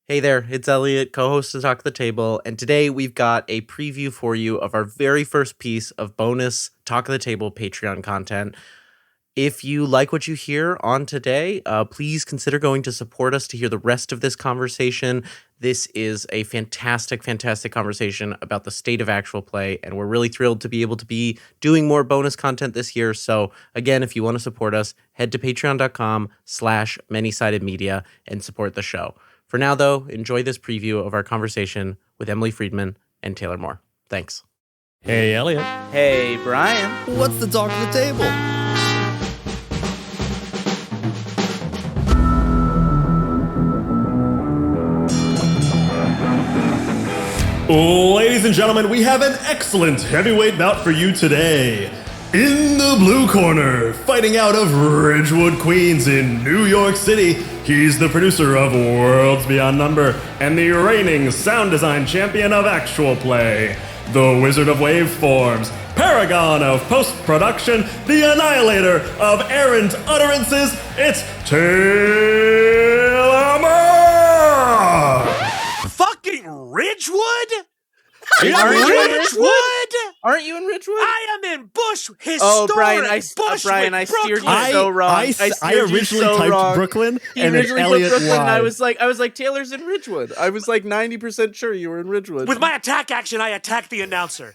Hey there, it's Elliot, co-host of Talk the Table, and today we've got a preview for you of our very first piece of bonus Talk the Table Patreon content. If you like what you hear on today, please consider going to support us to hear the rest of this conversation. This is a fantastic, fantastic conversation about the state of actual play, and we're really thrilled to be able to be doing more bonus content this year. So again, if you want to support us, head to patreon.com/manysided media and support the show. For now, though, enjoy this preview of our conversation with Emily Friedman and Taylor Moore. Thanks. Hey, Elliot. Hey, Brian. What's the talk of the table? Ladies and gentlemen, we have an excellent heavyweight bout for you today. In the blue corner, fighting out of Ridgewood, Queens in New York City, he's the producer of Worlds Beyond Number and the reigning sound design champion of actual play, the Wizard of Waveforms, paragon of post-production, the annihilator of errant utterances, it's Taylor Moore! Fucking Ridgewood? Aren't you in Ridgewood? Aren't you in Ridgewood? I am in Bush, historic Oh, Brian, I Bushwick, steered you Brooklyn. so wrong. I steered you originally so typed wrong. Brooklyn, He and then originally put Elliot Brooklyn, and I lied. was like, Taylor's in Ridgewood. I was like 90% sure you were in Ridgewood. With my attack action, I attacked the announcer.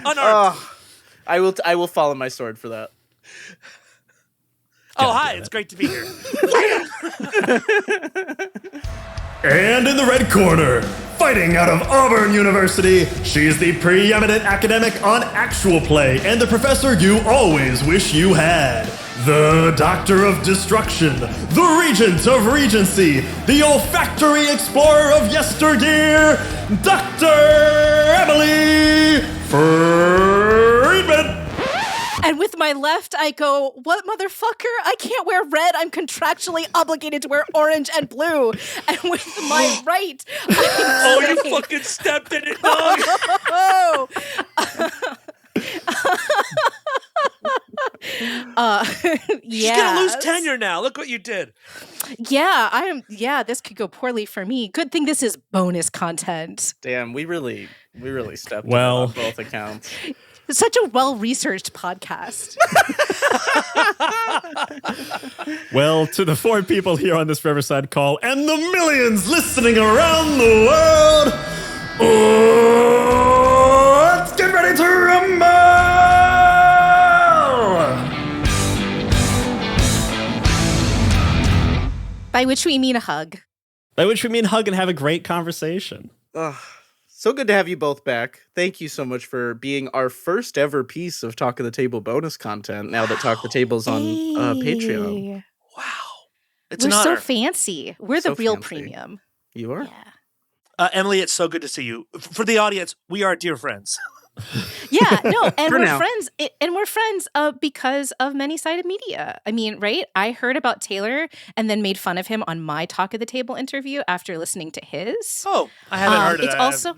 Unarmed. I will follow my sword for that. Oh, hi, it's great to be here. And in the red corner, fighting out of Auburn University, she's the preeminent academic on actual play and the professor you always wish you had. The Doctor of Destruction, the Regent of Regency, the olfactory explorer of yesteryear, Dr. Emily Friedman. And with my left, I go, what motherfucker? I can't wear red. I'm contractually obligated to wear orange and blue. And with my right, Oh, you fucking stepped in it, dog. oh. She's gonna lose tenure now. Look what you did. Yeah, this could go poorly for me. Good thing this is bonus content. Damn, we really stepped Well. on both accounts. It's such a well-researched podcast. Well, to the 4 people here on this Riverside call and the millions listening around the world, let's get ready to rumble! By which we mean a hug. By which we mean hug and have a great conversation. So good to have you both back. Thank you so much for being our first ever piece of Talk of the Table bonus content now that Talk the Table's on Patreon. Wow. It's We're an honor. so fancy. We're So the real fancy. premium. You are? Yeah. Emily, it's so good to see you. For the audience, we are dear friends. Yeah, no, and For we're now. friends. We're friends because of many-sided media. I mean, right? I heard about Taylor and then made fun of him on my Talk of the Table interview after listening to his. Oh, I haven't heard of It's that. also,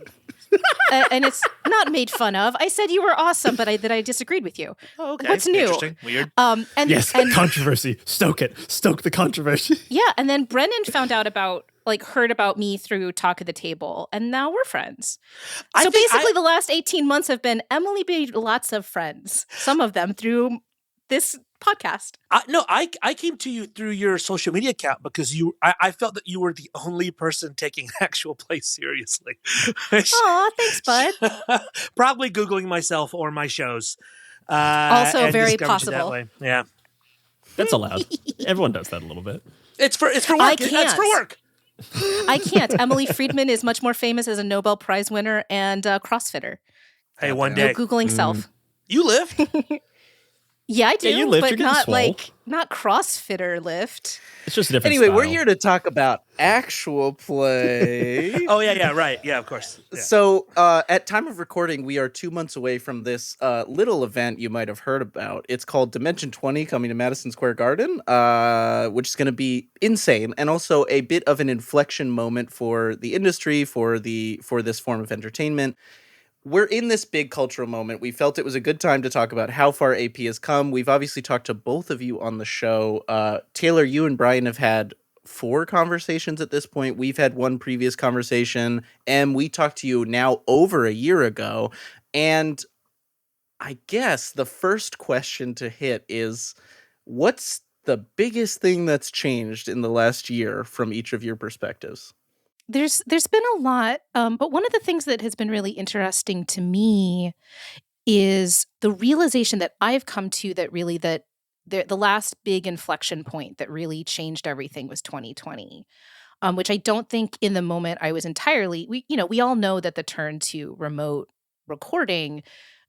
and it's not made fun of. I said you were awesome, but I disagreed with you. Oh, okay. What's new? Interesting. Weird. And Yes, and controversy. Stoke it. Stoke the controversy. yeah, and then Brennan found out heard about me through Talk of the Table, and now we're friends. I So think basically, the last 18 months have been Emily made lots of friends, some of them through this podcast. I came to you through your social media account because I felt that you were the only person taking actual play seriously. Aw, thanks, bud. Probably Googling myself or my shows. Also and very discovered you that possible. way. Yeah. That's allowed. Everyone does that a little bit. It's for work. I It's can't. for work. I can't. Emily Friedman is much more famous as a Nobel Prize winner and CrossFitter. Hey, one No day. Googling self. You live? Yeah, I do, you lift, but you're getting not swole. not CrossFitter lift. It's just a different Anyway, we're style. here to talk about actual play. Oh, yeah, right. Yeah, of course. Yeah. So, at time of recording, we are 2 months away from this little event you might have heard about. It's called Dimension 20, coming to Madison Square Garden, which is going to be insane, and also a bit of an inflection moment for the industry, for this form of entertainment. We're in this big cultural moment. We felt it was a good time to talk about how far AP has come. We've obviously talked to both of you on the show. Taylor, you and Brian have had 4 conversations at this point. We've had one previous conversation, and we talked to you now over a year ago. And I guess the first question to hit is, what's the biggest thing that's changed in the last year from each of your perspectives? There's been a lot, but one of the things that has been really interesting to me is the realization that I've come to that really that the last big inflection point that really changed everything was 2020. Which I don't think in the moment I was entirely we all know that the turn to remote recording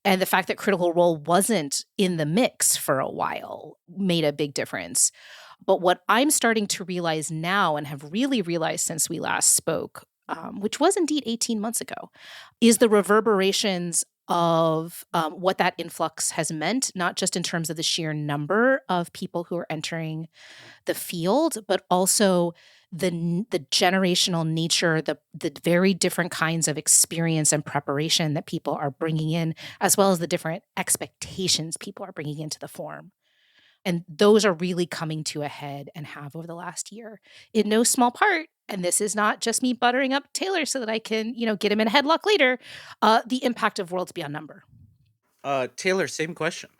and the fact that Critical Role wasn't in the mix for a while made a big difference. But what I'm starting to realize now and have really realized since we last spoke, which was indeed 18 months ago, is the reverberations of what that influx has meant, not just in terms of the sheer number of people who are entering the field, but also the generational nature, the very different kinds of experience and preparation that people are bringing in, as well as the different expectations people are bringing into the form. And those are really coming to a head and have over the last year. In no small part, and this is not just me buttering up Taylor so that I can, get him in a headlock later, the impact of Worlds Beyond Number. Taylor, same question.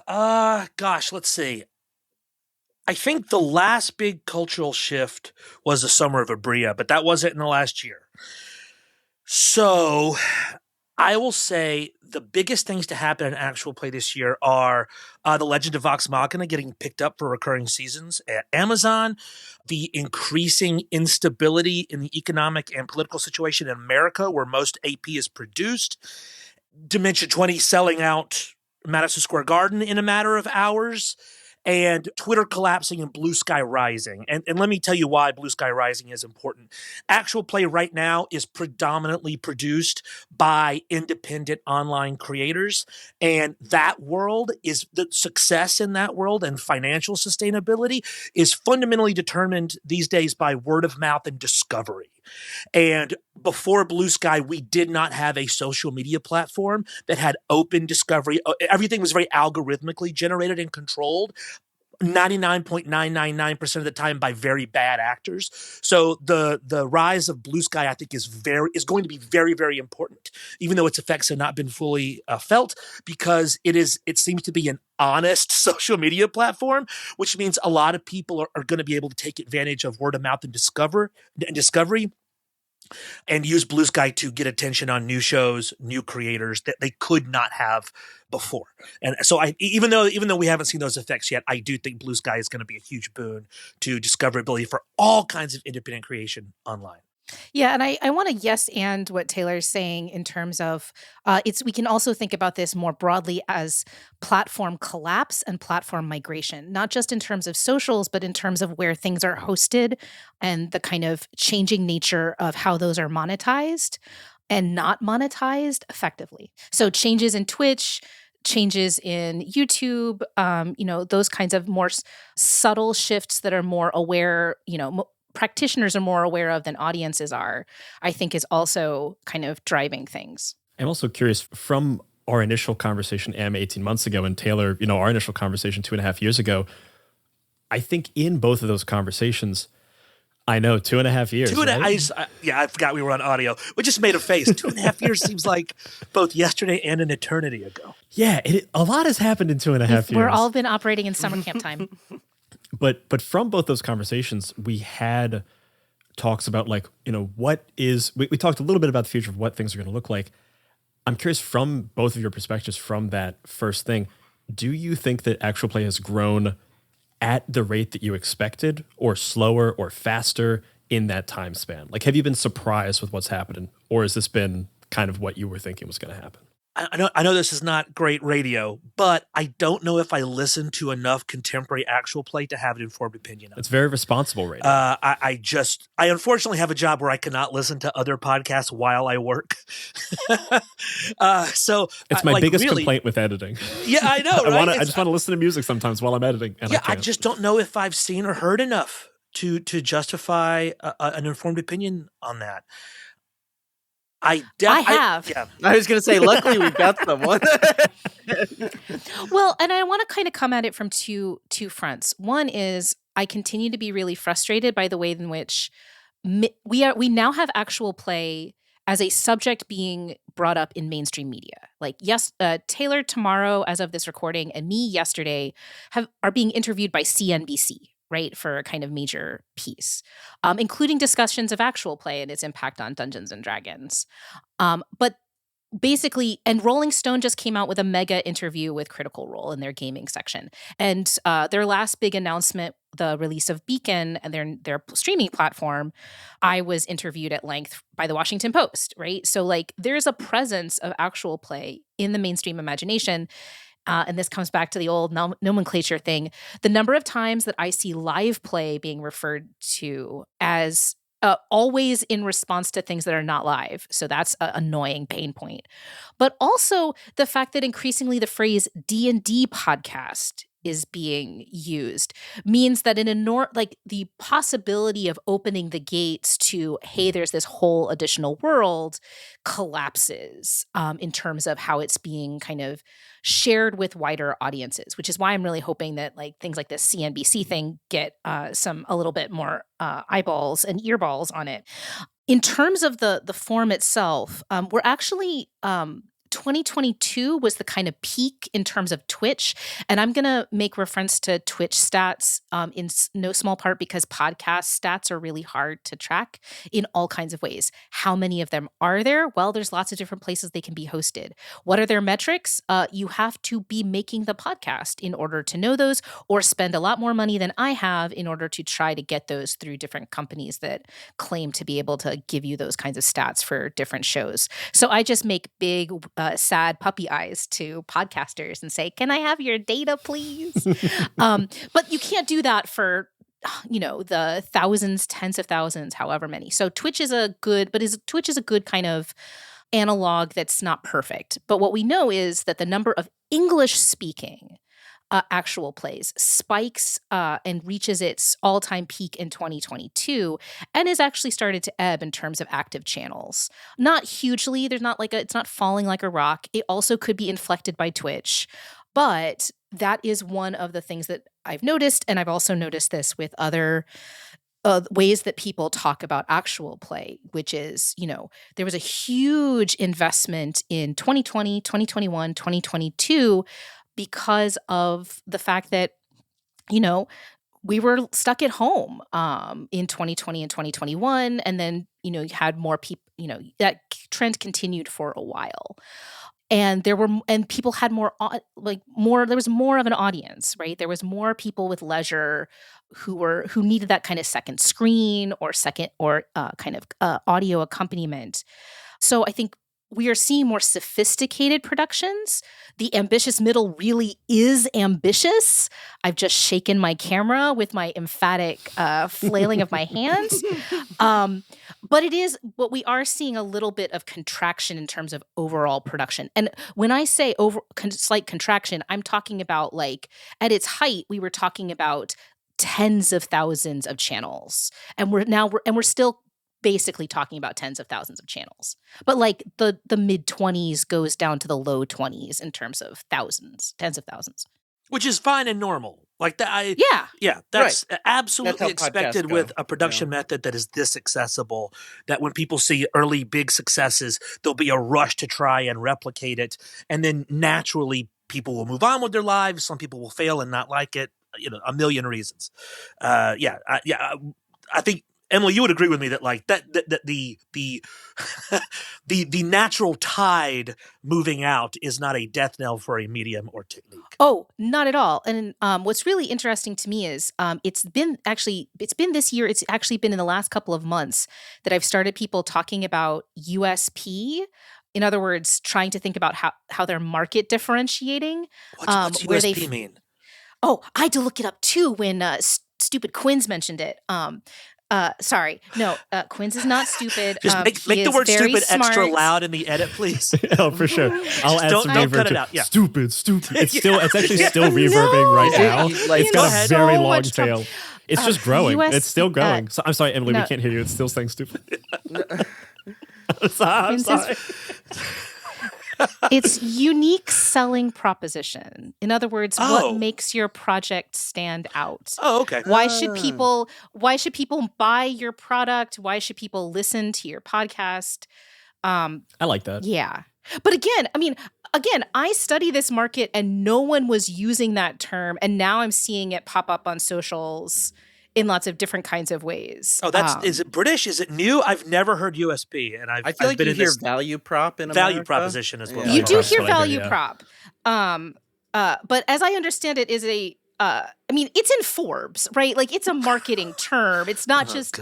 Gosh, let's see. I think the last big cultural shift was the Summer of Abria, but that wasn't in the last year. So I will say the biggest things to happen in actual play this year are The Legend of Vox Machina getting picked up for recurring seasons at Amazon, the increasing instability in the economic and political situation in America where most AP is produced, Dimension 20 selling out Madison Square Garden in a matter of hours, and Twitter collapsing and Blue Sky Rising. And let me tell you why Blue Sky Rising is important. Actual play right now is predominantly produced by independent online creators. And that world is the success in that world and financial sustainability is fundamentally determined these days by word of mouth and discovery. And before Blue Sky, we did not have a social media platform that had open discovery. Everything was very algorithmically generated and controlled 99.999% of the time by very bad actors. So the rise of Blue Sky, I think, is going to be very, very important, even though its effects have not been fully felt, because it seems to be an honest social media platform, which means a lot of people are going to be able to take advantage of word of mouth and discovery and use Blue Sky to get attention on new shows, new creators that they could not have before. And so even though we haven't seen those effects yet, I do think Blue Sky is going to be a huge boon to discoverability for all kinds of independent creation online. Yeah, and I want to yes and what Taylor's saying in terms of we can also think about this more broadly as platform collapse and platform migration, not just in terms of socials, but in terms of where things are hosted and the kind of changing nature of how those are monetized and not monetized effectively. So changes in Twitch, changes in YouTube, those kinds of more subtle shifts that are more aware, practitioners are more aware of than audiences are, I think is also kind of driving things. I'm also curious from our initial conversation, 18 months ago, and Taylor, our initial conversation 2.5 years ago, I think in both of those conversations, I know 2.5 years. I forgot we were on audio. We just made a face. 2.5 years seems like both yesterday and an eternity ago. Yeah, a lot has happened in 2.5 years. We're all been operating in summer camp time. But from both those conversations, we had talks about we talked a little bit about the future of what things are going to look like. I'm curious from both of your perspectives from that first thing, do you think that actual play has grown at the rate that you expected or slower or faster in that time span? Have you been surprised with what's happening, or has this been kind of what you were thinking was going to happen? I know this is not great radio, but I don't know if I listen to enough contemporary actual play to have an informed opinion on it. It's very responsible radio. I unfortunately have a job where I cannot listen to other podcasts while I work. So it's my biggest complaint with editing. Yeah, I know. Right? I just want to listen to music sometimes while I'm editing. And I just don't know if I've seen or heard enough to justify an informed opinion on that. I have. Yeah. I was going to say, luckily we've got someone. Well, and I want to kind of come at it from two fronts. One is I continue to be really frustrated by the way in which we now have actual play as a subject being brought up in mainstream media. Like, yes, Taylor tomorrow, as of this recording, and me yesterday are being interviewed by CNBC, right, for a kind of major piece, including discussions of actual play and its impact on Dungeons and Dragons. But basically, and Rolling Stone just came out with a mega interview with Critical Role in their gaming section. And their last big announcement, the release of Beacon and their streaming platform, I was interviewed at length by the Washington Post, right? So like there's a presence of actual play in the mainstream imagination. And this comes back to the old nomenclature thing. The number of times that I see live play being referred to as always in response to things that are not live. So that's an annoying pain point. But also the fact that increasingly the phrase D&D podcast is being used means that the possibility of opening the gates to, hey, there's this whole additional world collapses in terms of how it's being kind of shared with wider audiences, which is why I'm really hoping that like things like this CNBC thing get a little bit more eyeballs and earballs on it. In terms of the form itself, we're actually 2022 was the kind of peak in terms of Twitch. And I'm going to make reference to Twitch stats in no small part because podcast stats are really hard to track in all kinds of ways. How many of them are there? Well, there's lots of different places they can be hosted. What are their metrics? You have to be making the podcast in order to know those, or spend a lot more money than I have in order to try to get those through different companies that claim to be able to give you those kinds of stats for different shows. So I just make big sad puppy eyes to podcasters and say, can I have your data, please? But you can't do that for, the thousands, tens of thousands, however many. So Twitch is a good kind of analog that's not perfect. But what we know is that the number of English-speaking actual plays spikes and reaches its all-time peak in 2022 and has actually started to ebb in terms of active channels. Not hugely. There's not it's not falling like a rock. It also could be inflected by Twitch. But that is one of the things that I've noticed, and I've also noticed this with other ways that people talk about actual play, which is, there was a huge investment in 2020, 2021, 2022 because of the fact that, we were stuck at home in 2020 and 2021. And then, you had more people, that trend continued for a while. And people had more, there was more of an audience, right? There was more people with leisure who needed that kind of second screen or kind of audio accompaniment. So I think we are seeing more sophisticated productions. The ambitious middle really is ambitious. I've just shaken my camera with my emphatic flailing of my hands. But we are seeing a little bit of contraction in terms of overall production. And when I say slight contraction, I'm talking about at its height, we were talking about tens of thousands of channels. And we're still basically talking about tens of thousands of channels. But the mid 20s goes down to the low 20s in terms of thousands, tens of thousands. Which is fine and normal. Like that. Yeah. That's right. absolutely That's how podcasts expected go, with a production method that is this accessible, that when people see early big successes, there'll be a rush to try and replicate it. And then naturally people will move on with their lives. Some people will fail and not like it, a million reasons. I think, Emily, you would agree with me that the natural tide moving out is not a death knell for a medium or technique. Oh, not at all. And what's really interesting to me is it's been this year. It's actually been in the last couple of months that I've started people talking about USP. In other words, trying to think about how they're market differentiating. What's USP mean? Oh, I had to look it up too when stupid Quinn's mentioned it. Sorry. No, Quinn's is not stupid. Just make the word stupid smart. Extra loud in the edit, please. Oh, for sure. I'll add some don't reverb cut it to out. Yeah. Stupid. It's actually still reverbing right now. It's got a very so long much tail. It's just growing. It's still growing. So, I'm sorry, Emily, no. we can't hear you. It's still saying stupid. I'm sorry. It's unique selling proposition. In other words, what Oh. makes your project stand out? Oh, okay. Why should people buy your product? Why should people listen to your podcast? I like that. Yeah. But again, I study this market and no one was using that term, and now I'm seeing it pop up on socials in lots of different kinds of ways. Oh, is it British? Is it new? I've never heard USP, and I feel like been you in hear this value prop in value America. proposition as well. You do That's hear what I hear, value yeah. prop. But as I understand it, is it's in Forbes, right? Like, it's a marketing term. It's not just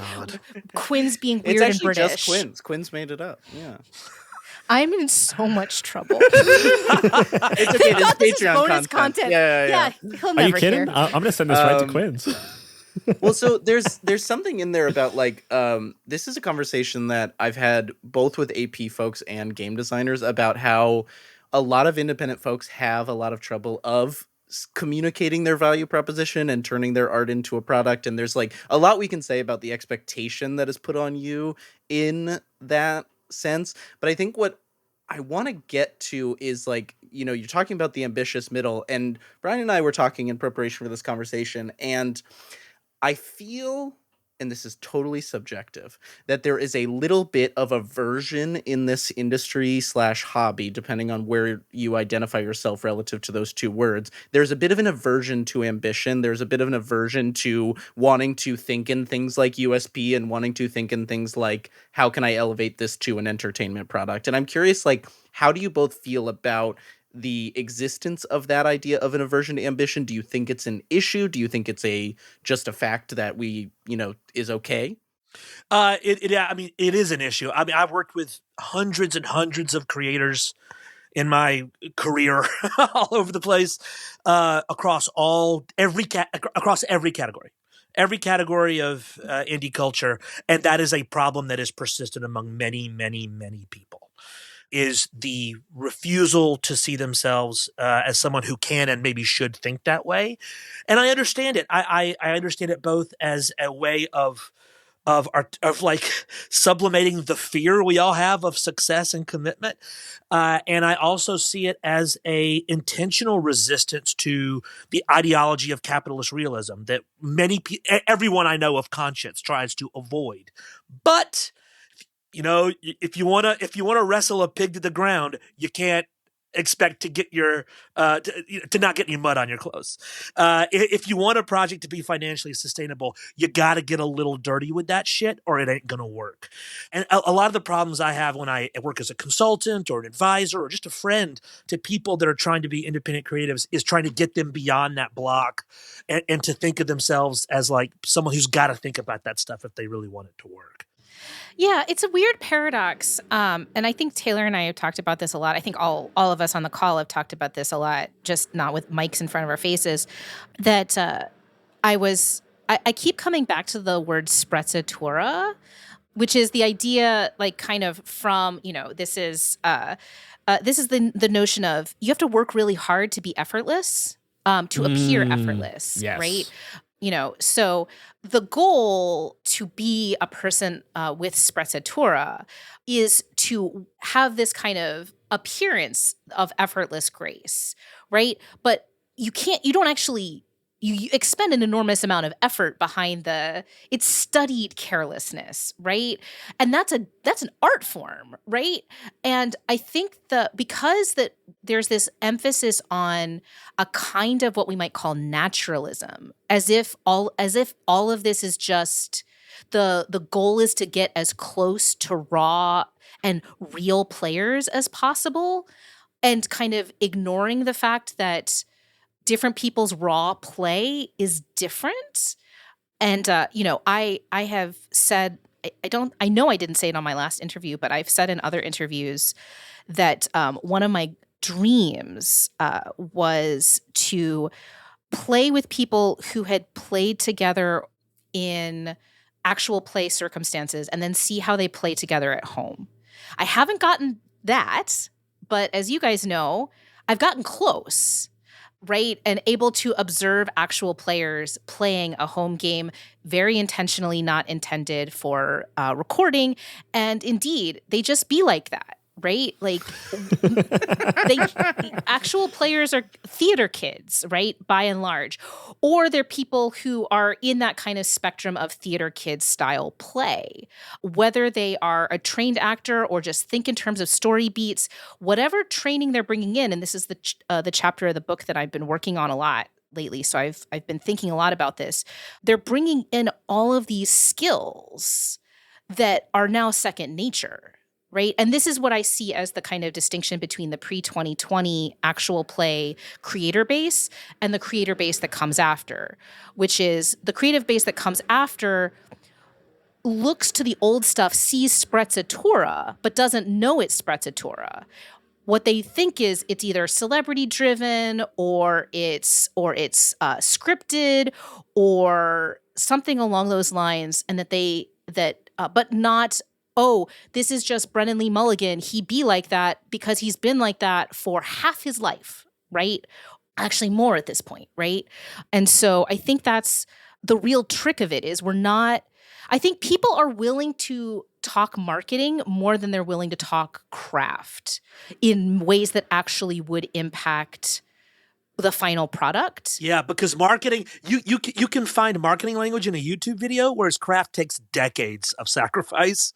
Quinn's being weird It's and actually British. just Quinn's. Quinn's made it up. Yeah. I'm in so much trouble. It's okay. Thank God this is Patreon bonus content. Yeah. He'll Are never you kidding? hear. I'm going to send this right to Um, Quinn's. Well, so there's something in there about this is a conversation that I've had both with AP folks and game designers about how a lot of independent folks have a lot of trouble of communicating their value proposition and turning their art into a product, and there's like a lot we can say about the expectation that is put on you in that sense. But I think what I want to get to is you're talking about the ambitious middle, and Brian and I were talking in preparation for this conversation, and I feel, and this is totally subjective, that there is a little bit of aversion in this industry / hobby, depending on where you identify yourself relative to those two words. There's a bit of an aversion to ambition. There's a bit of an aversion to wanting to think in things like USP and wanting to think in things like, how can I elevate this to an entertainment product? And I'm curious, how do you both feel about the existence of that idea of an aversion to ambition? Do you think it's an issue? Do you think it's just a fact that is okay? It is an issue. I mean, I've worked with hundreds and hundreds of creators in my career all over the place, across every category. Every category of indie culture, and that is a problem that is persistent among many, many, many people, is the refusal to see themselves as someone who can and maybe should think that way. And I understand it. I understand it both as a way of sublimating the fear we all have of success and commitment, and I also see it as a intentional resistance to the ideology of capitalist realism that everyone I know of conscience tries to avoid. But if you wanna wrestle a pig to the ground, you can't expect to get to not get any mud on your clothes. If you want a project to be financially sustainable, you got to get a little dirty with that shit, or it ain't gonna work. And a lot of the problems I have when I work as a consultant or an advisor or just a friend to people that are trying to be independent creatives is trying to get them beyond that block and to think of themselves as like someone who's got to think about that stuff if they really want it to work. Yeah, it's a weird paradox. And I think Taylor and I have talked about this a lot. I think all of us on the call have talked about this a lot, just not with mics in front of our faces, that I keep coming back to the word sprezzatura, which is the idea, kind of from, this is the notion of you have to work really hard to be effortless, to appear effortless, yes. right? So the goal to be a person with sprezzatura is to have this kind of appearance of effortless grace, right? But you don't actually, you expend an enormous amount of effort behind it's studied carelessness, right? And that's an art form, right? And I think because there's this emphasis on a kind of what we might call naturalism, as if all of this is just the goal is to get as close to raw and real players as possible, and kind of ignoring the fact that different people's raw play is different. And I have said, I know I didn't say it on my last interview, but I've said in other interviews that one of my dreams was to play with people who had played together in actual play circumstances and then see how they play together at home. I haven't gotten that, but as you guys know, I've gotten close, right? And able to observe actual players playing a home game, very intentionally not intended for recording. And indeed, they just be like that. right? Like they actual players are theater kids, right? By and large. Or they're people who are in that kind of spectrum of theater kids style play. Whether they are a trained actor or just think in terms of story beats, whatever training they're bringing in, and this is the chapter of the book that I've been working on a lot lately. So I've been thinking a lot about this. They're bringing in all of these skills that are now second nature, right? And this is what I see as the kind of distinction between the pre-2020 actual play creator base and the creator base that comes after, which is the creative base that comes after looks to the old stuff, sees sprezzatura, but doesn't know it's sprezzatura. What they think is it's either celebrity driven or it's scripted or something along those lines, and but not, oh, this is just Brennan Lee Mulligan. He be like that because he's been like that for half his life, right? Actually more at this point, right? And so I think that's the real trick of it is I think people are willing to talk marketing more than they're willing to talk craft in ways that actually would impact the final product. Yeah, because marketing, you can find marketing language in a YouTube video, whereas craft takes decades of sacrifice.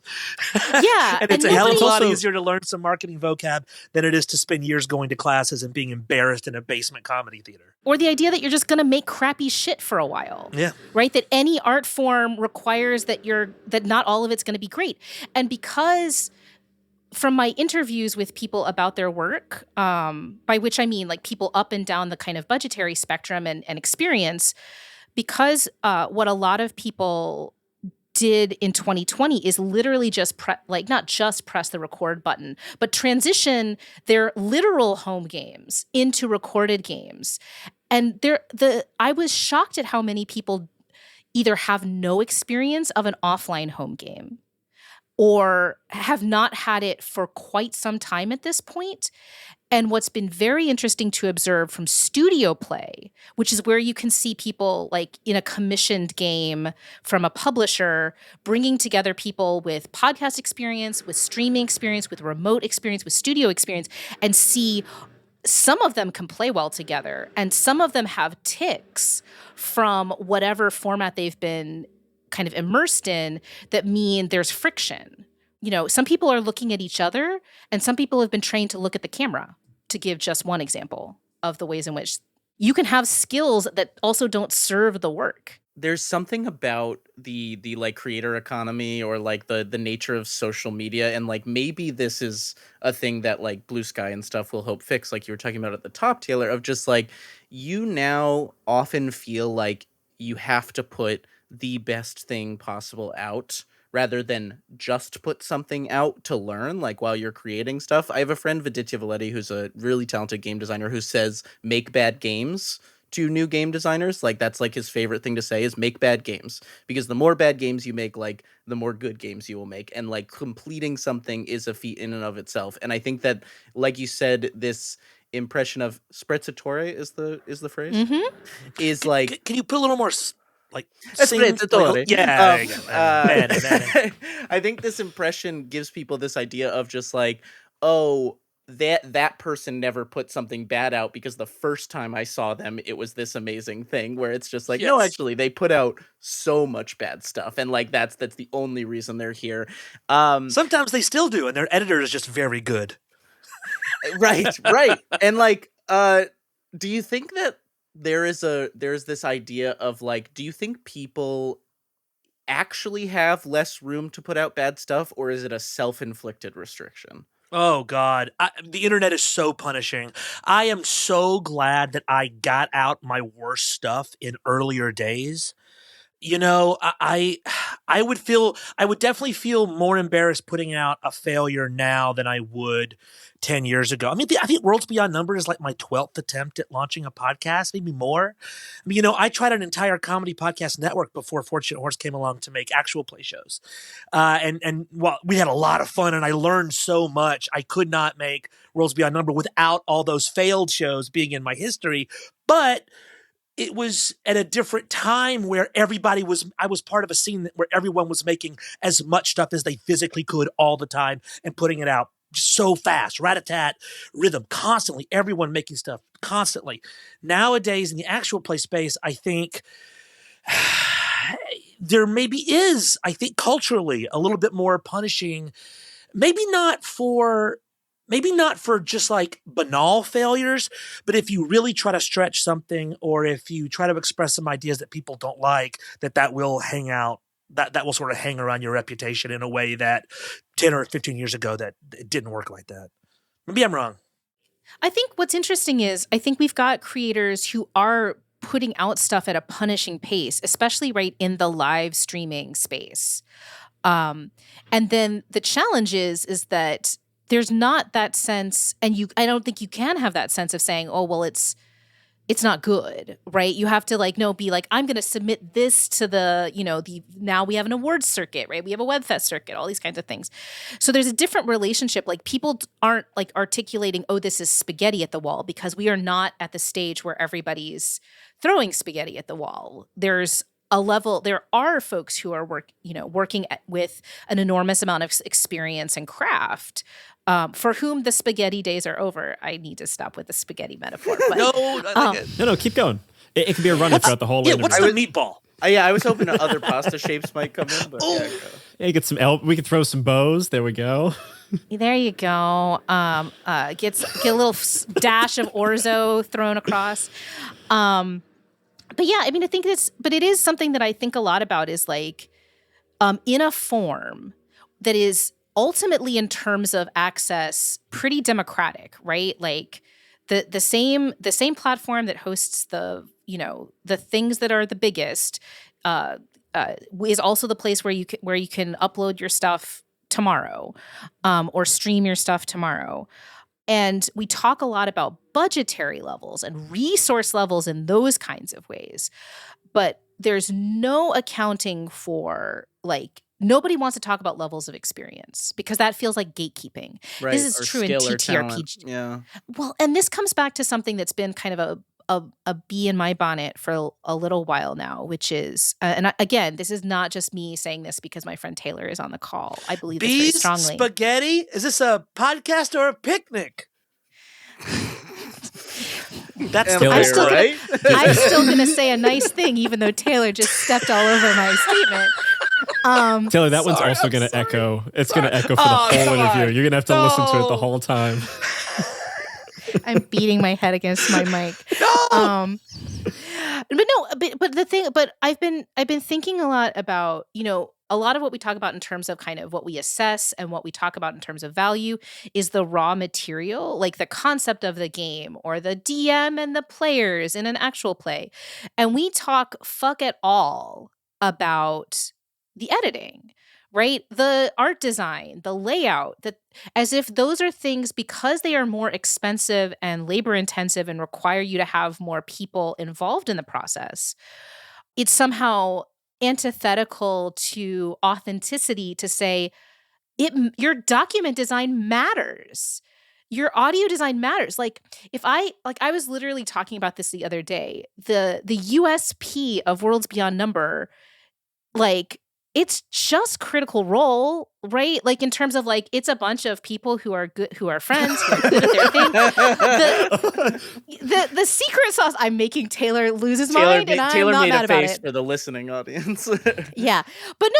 Yeah. And it's a hell of a lot easier to learn some marketing vocab than it is to spend years going to classes and being embarrassed in a basement comedy theater. Or the idea that you're just going to make crappy shit for a while. Yeah. Right? That any art form requires that not all of it's going to be great. And because from my interviews with people about their work, by which I mean like people up and down the kind of budgetary spectrum and experience, because what a lot of people did in 2020 is literally just not just press the record button, but transition their literal home games into recorded games. And I was shocked at how many people either have no experience of an offline home game or have not had it for quite some time at this point. And what's been very interesting to observe from studio play, which is where you can see people like in a commissioned game from a publisher, bringing together people with podcast experience, with streaming experience, with remote experience, with studio experience, and see some of them can play well together. And some of them have tics from whatever format they've been kind of immersed in that mean there's friction. You know, some people are looking at each other and some people have been trained to look at the camera, to give just one example of the ways in which you can have skills that also don't serve the work. There's something about the like creator economy or like the nature of social media, and like maybe this is a thing that like Blue Sky and stuff will help fix, like you were talking about at the top, Taylor, of just like you now often feel like you have to put the best thing possible out rather than just put something out to learn, like while you're creating stuff. I have a friend, Viditya Valetti, who's a really talented game designer, who says make bad games to new game designers. Like that's like his favorite thing to say is make bad games, because the more bad games you make, like the more good games you will make. And like completing something is a feat in and of itself. And I think that, like you said, this impression of sprezzatura is the phrase, is like, can you put a little more like sprezzatura? Yeah, there you go. I think this impression gives people this idea of just like, oh, that person never put something bad out because the first time I saw them, it was this amazing thing, where it's just like, no, actually they put out so much bad stuff. And like, that's the only reason they're here. Sometimes they still do. And their editor is just very good. Right. And like, do you think that there's this idea of like, do you think people actually have less room to put out bad stuff, or is it a self-inflicted restriction? Oh, God. The internet is so punishing. I am so glad that I got out my worst stuff in earlier days. You know, I would definitely feel more embarrassed putting out a failure now than I would 10 years ago. I mean, I think Worlds Beyond Number is like my 12th attempt at launching a podcast, maybe more. I mean, you know, I tried an entire comedy podcast network before Fortunate Horse came along to make actual play shows. And well, we had a lot of fun and I learned so much. I could not make Worlds Beyond Number without all those failed shows being in my history. But it was at a different time where I was part of a scene where everyone was making as much stuff as they physically could all the time and putting it out so fast, rat-a-tat, rhythm, constantly, everyone making stuff constantly. Nowadays, in the actual play space, I think there maybe is, I think culturally, a little bit more punishing, maybe not for just like banal failures, but if you really try to stretch something, or if you try to express some ideas that people don't like, that will hang out, that will sort of hang around your reputation in a way that 10 or 15 years ago that it didn't work like that. Maybe I'm wrong. I think what's interesting is I think we've got creators who are putting out stuff at a punishing pace, especially right in the live streaming space. And then the challenge is that there's not that sense, and I don't think you can have that sense of saying, oh, well, it's not good, right? You have to be like, I'm going to submit this to now we have an awards circuit, right? We have a WebFest circuit, all these kinds of things. So there's a different relationship. Like people aren't like articulating, oh, this is spaghetti at the wall, because we are not at the stage where everybody's throwing spaghetti at the wall. There's a level, there are folks who are working with an enormous amount of experience and craft, for whom the spaghetti days are over. I need to stop with the spaghetti metaphor. But, No, keep going. It can be a running throughout the whole interview. What's the meatball? Yeah, I was hoping other pasta shapes might come in, but yeah, go. Yeah, you get some we can throw some bows. There we go. There you go. Get a little dash of orzo thrown across. But yeah, I mean, I think it is something that I think a lot about is like, in a form that is ultimately in terms of access pretty democratic, right? Like the same platform that hosts the things that are the biggest is also the place where you can upload your stuff tomorrow, or stream your stuff tomorrow. And we talk a lot about budgetary levels and resource levels in those kinds of ways. But there's no accounting for, like, nobody wants to talk about levels of experience because that feels like gatekeeping. Right. This is Or true in skill or TTRPG. talent. Yeah. Well, and this comes back to something that's been kind of a bee in my bonnet for a little while now, which is, again, this is not just me saying this because my friend Taylor is on the call. I believe this very strongly. Spaghetti? Is this a podcast or a picnic? That's I'm still going to say a nice thing, even though Taylor just stepped all over my statement. Taylor, that one's also going to echo. It's going to echo for the whole interview. You're going to have to listen to it the whole time. I'm beating my head against my mic. But I've been thinking a lot about, a lot of what we talk about in terms of kind of what we assess and what we talk about in terms of value is the raw material, like the concept of the game or the DM and the players in an actual play. And we talk fuck at all about the editing, right? The art design, the layout, as if those are things, because they are more expensive and labor intensive and require you to have more people involved in the process. It's somehow antithetical to authenticity to say your document design matters. Your audio design matters. Like I was literally talking about this the other day. The USP of Worlds Beyond Number, like, it's just Critical Role, right? Like, in terms of, like, it's a bunch of people who are good, who are friends, who are good at their thing. The secret sauce, I'm making Taylor lose his mind, and I'm not mad about it. For the listening audience. Yeah, but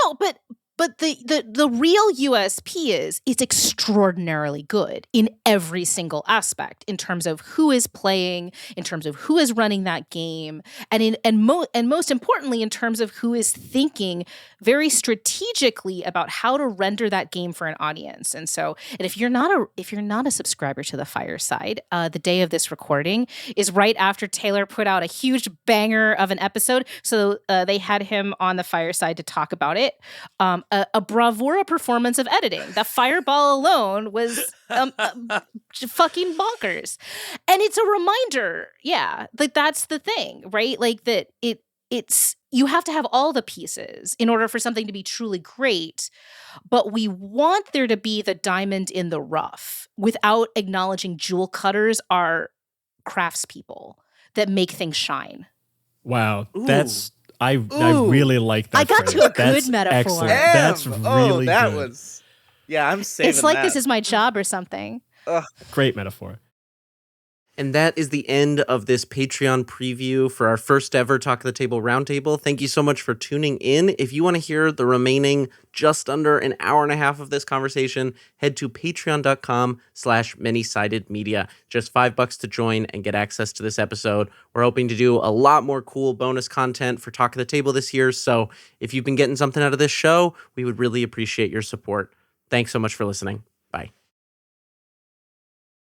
the real USP is it's extraordinarily good in every single aspect, in terms of who is playing, in terms of who is running that game, and most importantly, in terms of who is thinking very strategically about how to render that game for an audience. And if you're not a subscriber to the Fireside, the day of this recording is right after Taylor put out a huge banger of an episode. So they had him on the Fireside to talk about it. A bravura performance of editing. The fireball alone was fucking bonkers. And it's a reminder, like, that's the thing, right? Like, that it's you have to have all the pieces in order for something to be truly great, but we want there to be the diamond in the rough without acknowledging jewel cutters are craftspeople that make things shine. Wow. Ooh. I really like that. I got phrase. to a good metaphor. Excellent. Damn. That's really that good. was Yeah, I'm saving It's like that. this is my job or something. Great metaphor. And that is the end of this Patreon preview for our first ever Talk of the Table Roundtable. Thank you so much for tuning in. If you want to hear the remaining just under an hour and a half of this conversation, head to patreon.com/many-sided media. Just $5 to join and get access to this episode. We're hoping to do a lot more cool bonus content for Talk of the Table this year. So if you've been getting something out of this show, we would really appreciate your support. Thanks so much for listening.